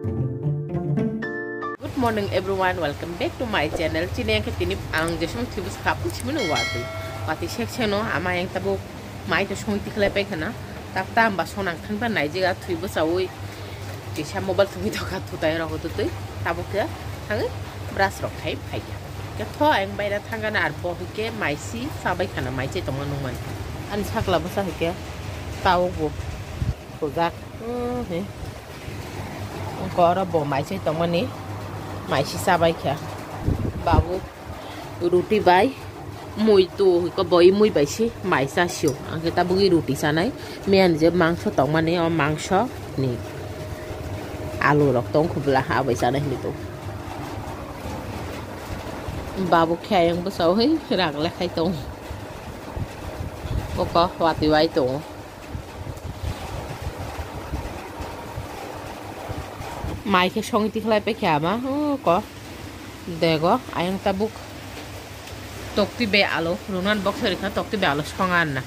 Good morning everyone, welcome back to my channel. Chini yang ketini ang jesong tibus kapu chimenu wati section no ama yang tabu mai to song tikle pe kana tak tam ba sonang than ba nai jiga tibus awi jisa mobile thumi to ka tu tai ro ko tu tabu ke thang brush rok khai phai ke tho ang bai da thang kana ar bo ke mai si sa bai kana mai che tong nu man an sakla ba sa ke tau bo ko gak he ko ra bo mai che tong ni mai si sa bai kya babu ruti bai mui tu có boi mui bai si mai sa siu ang kita bugi ruti sanai men je mangso tong mane o mangso ni alu rok tong khubla ha bai sanai ni tu babu kya yang bu sau hi rang la khai tong có wati bai tong mai ke song ti khlai pe kya ma có dego ayang tabuk tokti be alo runan box rekha tokti be alo songan na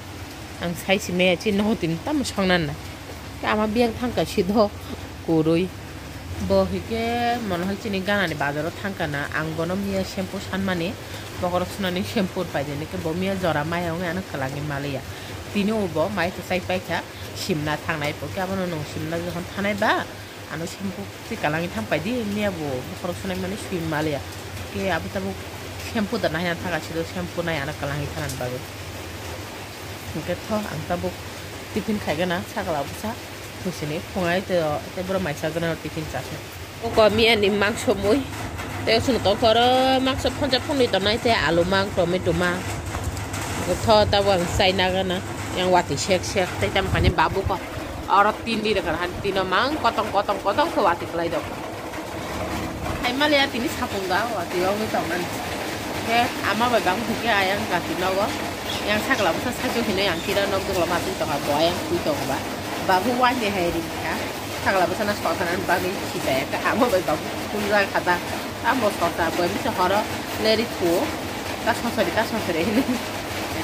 ang sai si me chi no tin tam songnan na ka ama biang thang ka sidho kurui bo hike mon hol chini gana ni bazaro thangka na ang bono mia shampoo sanmane bokor sunani shampoo pai jene ke bo mia jora mai ang ana kalangi malia tini obo mai to sai pai kha simna thangnai po ka bono no simna jokhon thanai ba ano shampoo ti kalangi tham pai di mia bo bokor sunai mane sim malia ke abu tabu shampoo da naya thaga chilo shampoo naya ana kalangi thanan bago ke tho ang tabu tiffin khai gana sagala busa thusini phongai te bro mai sa gana tiffin chase o ko mi ani mangso moi te sun to kor mangso phonja phoni to nai te alu mang tomato mang ke tho ta wang sai na gana yang wati shek te tam kane babu ko ora tin di dekat han tino mang kotong ko wati klai dok hai malia tini sapungga wati wang ni toman ke ama bai bang ke ayang ka tino yang sagala busa sajo hine yang kira nok dok lama tu to ha bo ayang kui to ba babu wan de hai ri ka sagala busa na so tanan ba mi chi ta ka ama bai bang kun ra khata amo so ta bo mi se horo le ri tu ka so re ni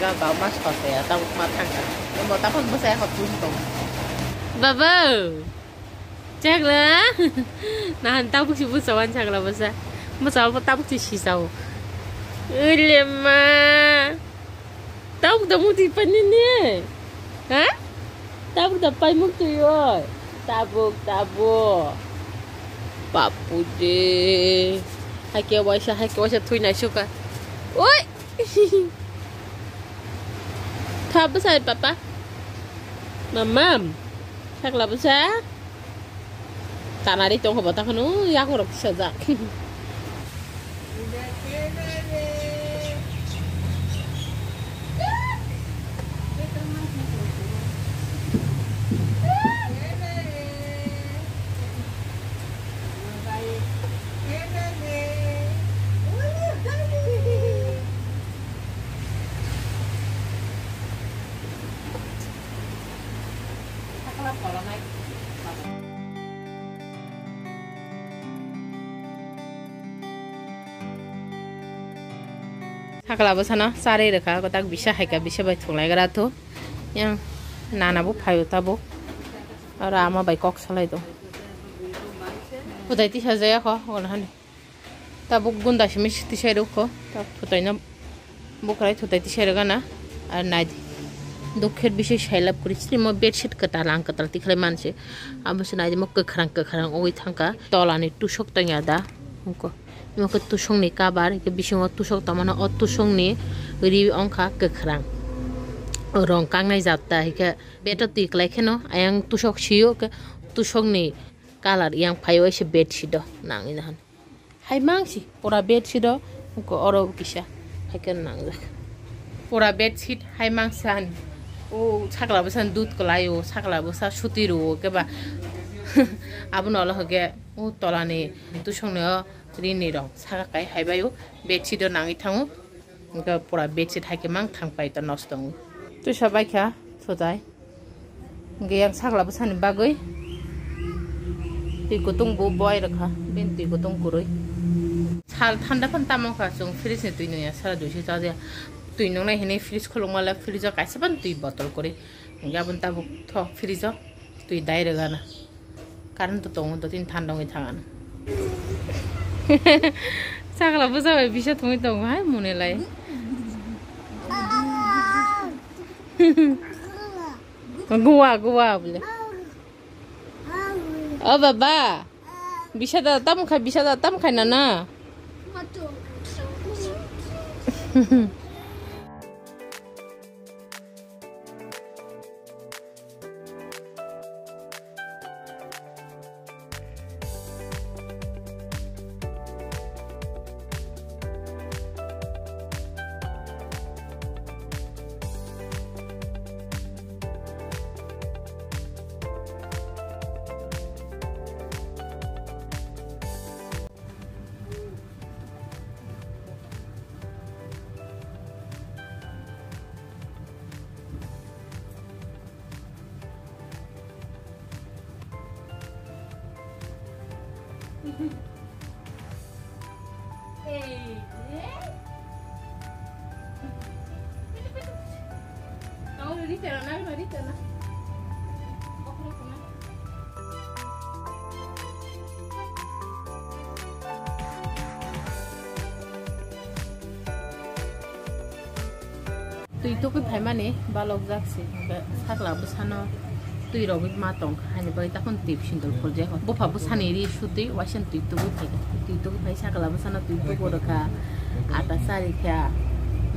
ga ba ma so ta ya ta ma thang ka mo ta pon busa ha kun to baba chắc là nahan tao bức bu sawan chắc là busa mo sa tao bức chi sao Ulema, tahu dah mesti panen ni, ha? Tahu dah panen mesti yo, tabuk, papu deh. Hai kau wajah tu nak suka. Oi, tahu besar papa, mamam, chắc là besar. Tak nari tu kau batak nu, ya aku rok saja. Sakala basana sare rekha ko tak bisa hai ka bisa bai thulai gara to yang nana bu phayo tabo ara ama bai kok salai to udai ti sajaya ko on han tabu gunda shimi ti shai ro ko tak thutai na bukrai thutai ti shai gana ar nai দুঃখের বিষয় সাইলাপ করেছি মো bedsheet কাটাল আং কাটাল তিখলে মানছে আবসে নাই মো কখরাং ওই থাকা তলানি টুসক তঙ্গাদা মকো মকো টুসং নি কাবার কে বিসং টুসক তামানা অ টুসং নি রি অংখা কখরাং রং কাংনাই যাত্তা হিকে বেটা তিকলাই খেনো আং টুসক সিও কে টুসং নি কালার ইয়াং ফাইও এসে বেডশিট নাঙি নাহান হাই মাংসি পুরা বেডশিট মকো অর কিসা হাইকে নাং পুরা বেডশিট হাই মাংসান ও ছাগলা বসান দুধ কলায়ো ছাগলা বসা সুতিরো কেবা আবু নলা হগে ও তলানি তুসংনে রিনি রং ছাগাকাই হাইবায়ো বেডশিট নাঙি থাঙো পুরা বেডশিট হাইকে মাং থাংপাই তা নষ্ট তো সবাই খা সোজাই গেয়াং ছাগলা বসানি বাগৈ তুই কুতুং বো বয় রাখা বেন তুই কুতুং কুরই ছাল ঠান্ডা ফান তামখা চং ফ্রিজ নে তুই নয়া সারা দুইছে চাজা তুই নংনাই হেনে ফ্রিজ খলংমালা ফ্রিজ কাইসাবান তুই বটল করে গাবন তাবুক থ ফ্রিজ তুই দাইরে গানা कारेन्ट दङ द दिन थान्दाङै थाङानो सागलाबो जाबाय बिसा थङै दङ हाय मनेलाय गोवा गोवा बोले ओ बाबा बिसा दा तामखाय ना Tui to cái phải mà nè, ba lộc giác gì, sắc là bữa sáng nó tui rồi biết mà tông, hay là bây ta còn tiếp xin được phật giáo, bố phải bữa sáng này đi suốt đi, vài sen tui to cái phải sắc là bữa sáng nó tui to bữa đó cả, ata sa đi cả,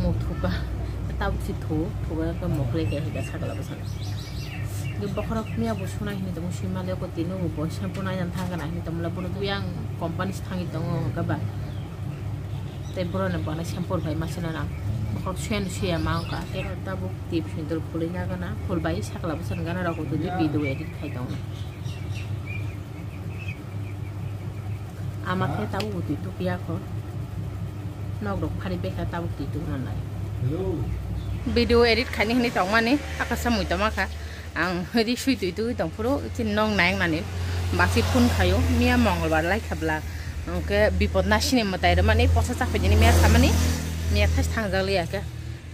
một thục à, tao chỉ thục cái một lấy cái sắc là bữa sáng. Cái bọc nó mía bữa sáng này thì tao muốn xin mà lấy cái tiền nó bữa sáng bữa nay ăn thang cái này thì tao muốn là bữa tui ăn company thang itu các bạn, tapi bữa nay bữa nay shampoo phải mà xin là Kalau suya mau kah, kita tahu tips untuk kulitnya kan, full bayi sakla pesan kan ada waktu itu video edit kayak dong. Amat kita tahu waktu itu dia kok, nok dok hari kita tahu waktu itu mana. Video edit kayak ini dong mana? Aku semua itu maka, ang hari suy itu dong puro cinnong naik mana? Masih pun kayu, mia mongol barlai kabla, oke bipot nasi ni mata itu mana? Posa sampai jadi mia sama ni. Mia tas tanggal ya ke,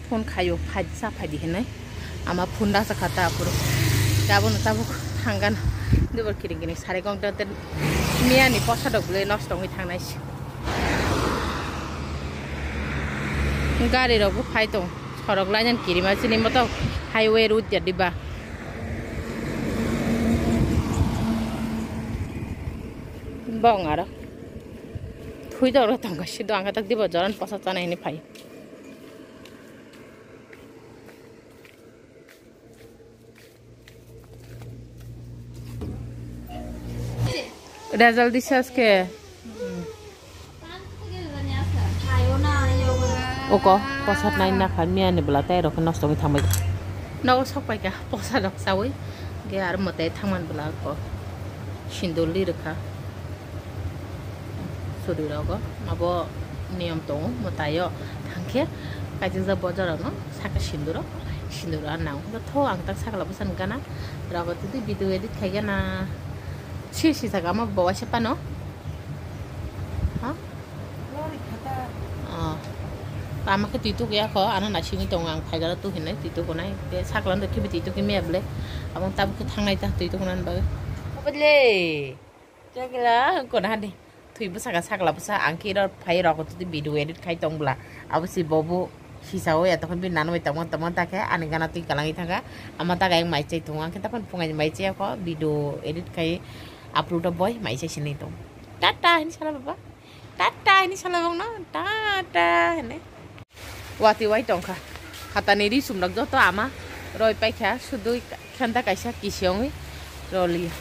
pun kayu padi di sini, ama pun dah sekata puro, kabun tabuk tanggan, dua kiri sari kong ter mia ni posa dok boleh nos dong itang nasi, gari dok bu kai tong, korok lain kiri macam ni motor highway route jadi bah, bang ada. Hui dah orang tangga sih doang kata di bajaran pasar tanah ini pai. Result disas ke? Oko pasar naik nak kami ane belatai rok nas dongi thamai. Nak sok pai kah pasar rok sawi, dia ar mate thaman belak ko. Shindoli rekha. Suri rago, abo niam tong, matayo, tangke, kajian za bajar no, saka shinduro anau, to tho ang tak saka labusan kana, rago tu video edit kaya na, si saka ama bawa siapa no? Hah? Ama ke titu kaya ko, anak nasi ni tong ang kaya tu hinai titu ko nai, saka lan tu titu ki meble, abang tabu ke tangai ta titu ko nan bagai. Apa le? Janganlah ko na hadi. Tui besar sakla besar angkir pai rok tu video edit kai tong bela. Abu si bobo hisau ya takkan bin nanu teman-teman tak ya ane kana tu kalang itanga ama tak yang mai cai tungang kita pun pungai mai cai ko video edit kai upload boy mai cai sini tong. Tata ini salah bapa. Tata ini salah bang no. Tata ini. Wati wai tong ka. Kata niri sumrak jo to ama roi pai kha sudu khanta kaisa kisiong roli.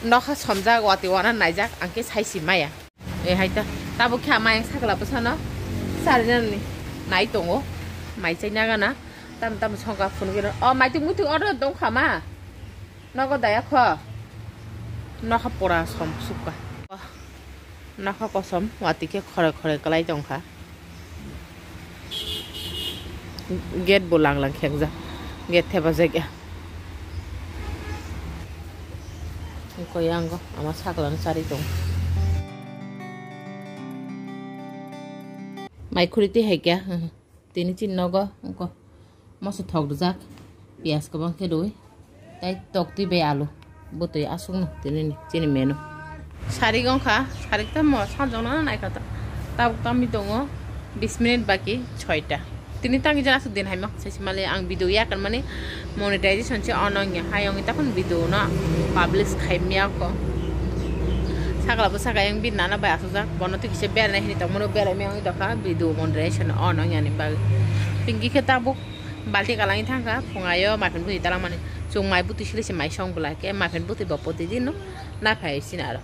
Nokha somja wati wana naijak angke saisi maya haita tabu kha mai sakla pasana sarjan ni nai tongo mai chaina gana tam songa phun gero o mai tu mutu order dong khama nogo daya kho nokha pora som suka nokha kosom wati ke khore kalai tong kha gate bolang lang khekja gate theba jega ko yang ko ama saklan sari tong mai khuriti he kya tini chin nogo ko masu thok jak pias ko bang ke doi tai tok ti be alu butuh asung no tini menu sari gongkha sari ta mo sanjona naikata tabuk tami dongo 20 minit baki 6ta tini tangi jana asuk din haima sesimale ang video ya kan mane monetization che onong ya hayong takon video na publish khaimya ko sakala bo saka yang bin nana ba asuja bonoti kise ber na hini tamono ber me ang doka video monetization onong ya ni ba pingi ke tabuk balti kalangi thangka fungayo mafen buti talang mane chung mai buti sile se mai song bula ke mafen buti ba poti din no na phai sinaro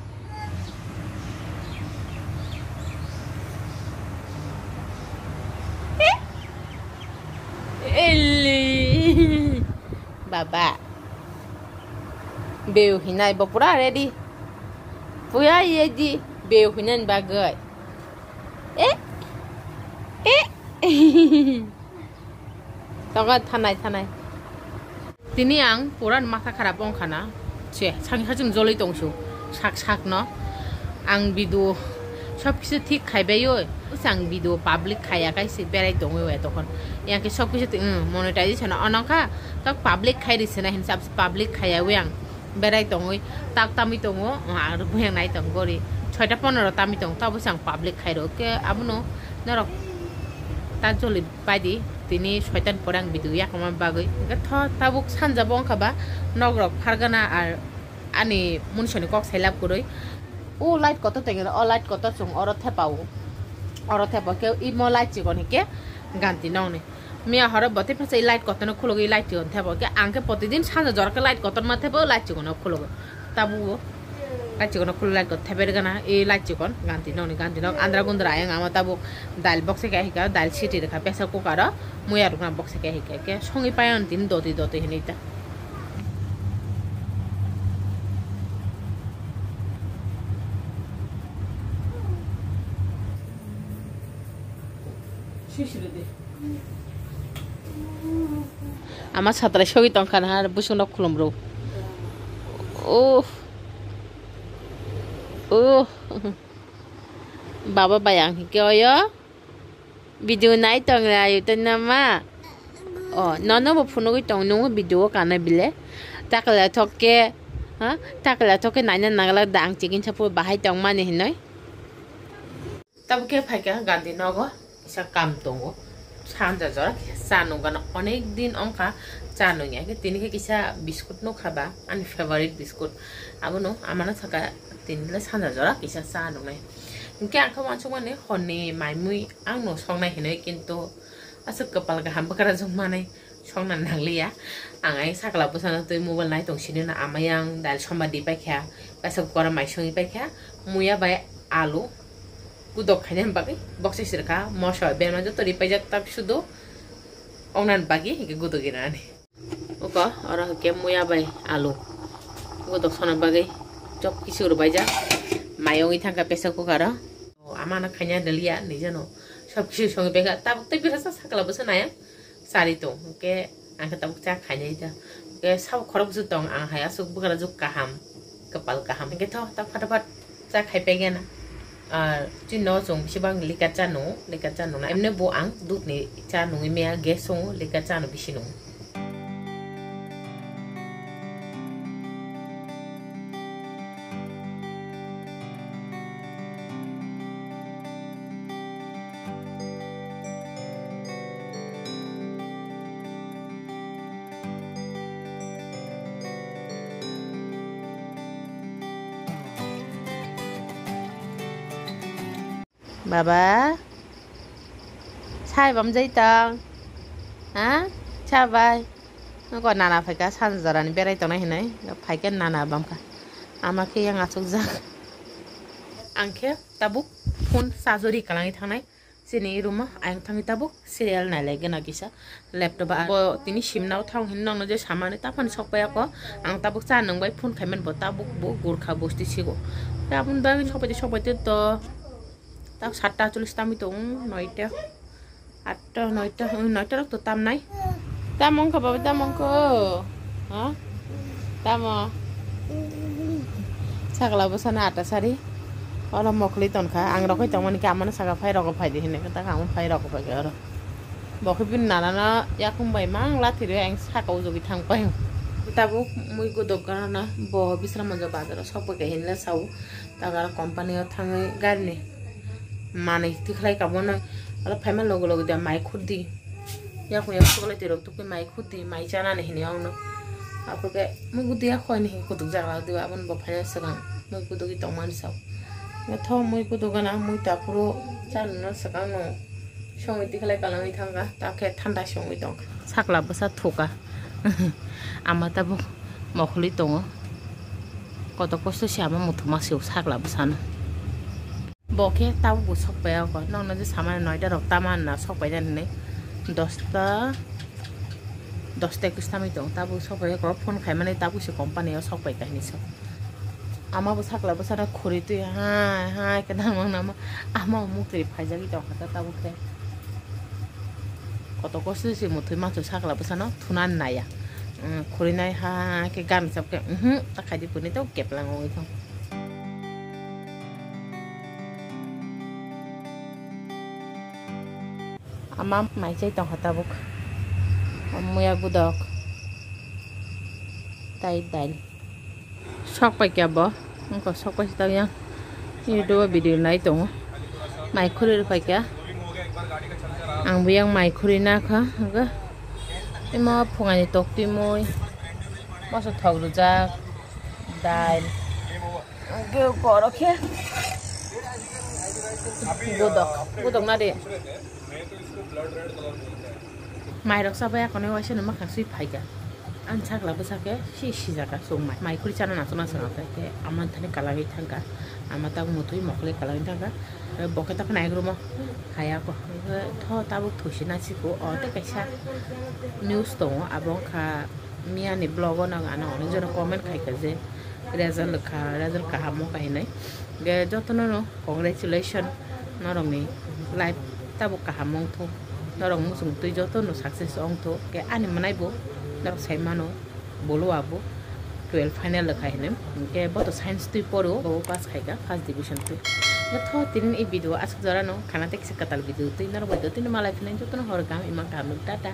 Baba beu hinai ba pura ready puya yeji beu hinan bagai toga thanai tini ang puran mata kharap ongkhana che sangi hajung joloi tongsu sak no ang bidu সব কিছু ঠিক খাইবাইও সাং video public খাইয়া কাইছে বেড়াই দङ তখন ইয়াকে সব কিছু monetization অনখা তাক পাবলিক খাই দিছে না হিসাব পাবলিক খাইয়া ওয়াং বেড়াই দङ তাক তামি দङ আর ভয়াং নাই দङ গরি 6টা 15 তামি দङ তাবো সাং পাবলিক খাইরো কে আবনো নরক তা জলি বাইদি তিনি শয়তান পরাং ভিডিও ইয়াকমা বাগৈ থ তাবুক সানজা বংখাবা নগরক ফারগানা আর আনি মুনসনি কক সাইলাপ করই ও লাইট কত তেঙ্গে ও লাইট কত চুং অরথে পাও কে ই ম লাইট চিকন হিকে গান্তি ননে মিয়া হর বতে ফসে লাইট কত ন খুলগ ই লাইট চিকন থেব কে আংকে প্রতিদিন সাঁজ জরকে লাইট কত মাথে বো লাইট চিকন খুলগ তাবু লাইট চিকন খুল লাইট কত থেবের গানা এই লাইট চিকন গান্তি নক আন্দ্রা গুন্দ্রা আং আমা তাবু দাইল বক্সে কে হিকা দাইল সিটি রেখা প্রেসার কুকার মুয়া রুকনা বক্সে কে হিকা কে সঙ্গে পায়ন দিন দতি হিনিতা আমার ছাত্রা সগি তংখান আর বুসুন খুলম রো ও বাবা bayang hikyo video nai tong la yutan nama nono bo phuno gi tong no video kana bile takala thokke naina nagala dang chikin chapu bahai tong mane hinoi tabke phaika gandhi nogo isa kam tongo সানজা জরা চানো গান অনেক দিন অংকা চানো ইয়াকে তিনিকে কিসা biscuit no খাবা আনি favourite biscuit আবনো আমানা থাকা তিনলে সানজা জরা কিসা চানো নাই ইনকে আংখা মানসু মানে হনে মাইমুই আং নো সংনাই হিनै কিন্তু আসু কপাল গাহাম বকারা জং মানে সংনা নাंगलिया आंगाय साकला बसाना तै मोबाइल नाय तंसिनो ना आमायां दाल समबादि पाइखा बासब गरा माइसंgi पाइखा मुया बाय आलु Kudok kanya bagi boxes sirka mosho ben aja tadi pajak tapi sudo onan bagi hingga kudok gini oke orang ke muya bay alu kudok sana bagi cok kisur baja mayongi thangka pesa kukara amana kanya delia nih jano sob kisur songi peka tabuk tapi rasa sakala bosan ayam sari tuh oke angkat tabuk cak kanya itu oke saw korok sutong ang haya suk bukara juk kaham kepal kaham oke toh tak dapat cak hai pengen Cino song sibang likat cano na emne bo ang dut ni cano imea gesong likat cano bisino Baba, chai bấm dây tầng, hả? Chai bay, nó còn nana phải cả san giờ này bé đây tầng này hình này, phải cái nana bấm cả, ama khi yang asuk zak, angke tabuk phone sajori kalangi thang này, sini rumah ayang thangi tabuk serial này lagi na kisa, laptop bo tini sim nau thang hin nong je samane tapan sok pa ko, ang tabuk cha nang bai phone khaimen bo tabuk bo gurkha bosti sigo, tapun bang sok pa to tak 7টা 40 tami tong 9টা 8টা 9টা 9টা তো tam নাই tamong ka baba tamong ko ha tamo sakala bosana ata sari ola mokli ton kha ang rokai tong mani ka amana saga phai rok phai di hine ka ta kam phai rok phai ga bokhi bin nana na yakum bai mang la thi re ang sakau jogi thang pai tabuk mui go dogana bo bisra monjo bazar sok ke hinle sau tagar company thangai garni mane tikhlai kabona ala phaima logo logo da mai khudi ya ko ya sokole tirok to ke mai khudi mai chana ne hini awno apoke mui go dia khoi ni ko dug jagla di abon bo phaya sagang mui go dogi tongman sau ya tho mui go dogana mui ta puro channo sagang no songoi tikhlai kalangi thanga ta ke thanda songoi dong sakla basa thoka ama tabuk mokhli tongo koto kosto siama muthuma siu sakla bsano boke tabu bu sokpai ko nong na je samane noida rok taman na sokpai jan ne 10 kustami tong tabu sokpai ko phone khai mane tabu se company sokpai kahini so ama bu sakla bsana khuri tu ha ke namang nama ama mukri phajagi tong khata tabu kre koto kosto si muthuma to sakla bsano thunan naya khuri nai ha ke gam sab ke ta khadi puni to kep lang oi thong ama mai chai tong hata buk amuya budok tai dal sok pai kya bo ko sok pai ta yang YouTube video nai tong mai khuri pai kya ang buyang mai khuri na kha ga ema phungani tok ti moi maso thog ru ja dal ge ko rakhe godok na de mai rak sa ba kone wa shene ma khasui phaiga an chakla ba sake shi jaka so mai khuri chana na sona sona ke aman thane kala hi thanga amata mutui mokle kala hi thanga boke ta nai gro mo khaya ko tho tabu thusi na chi ko o te kaisa news to abong kha mia ni blog na ana oni jona comment khai ka je result ka hamo kai nai ge jotono no congratulation na rong ni live tabu ka hamong tho na rong mu sung tui jotono success ong tho ke ani manai bo na sai mano bolo abo 12 final la khai ne ke boto science tui poro bo pass khai ka first division tu na tho tin e video as jara no khana tek se katal video tui na ro bo tin malai fina jotono hor gam ima kam tata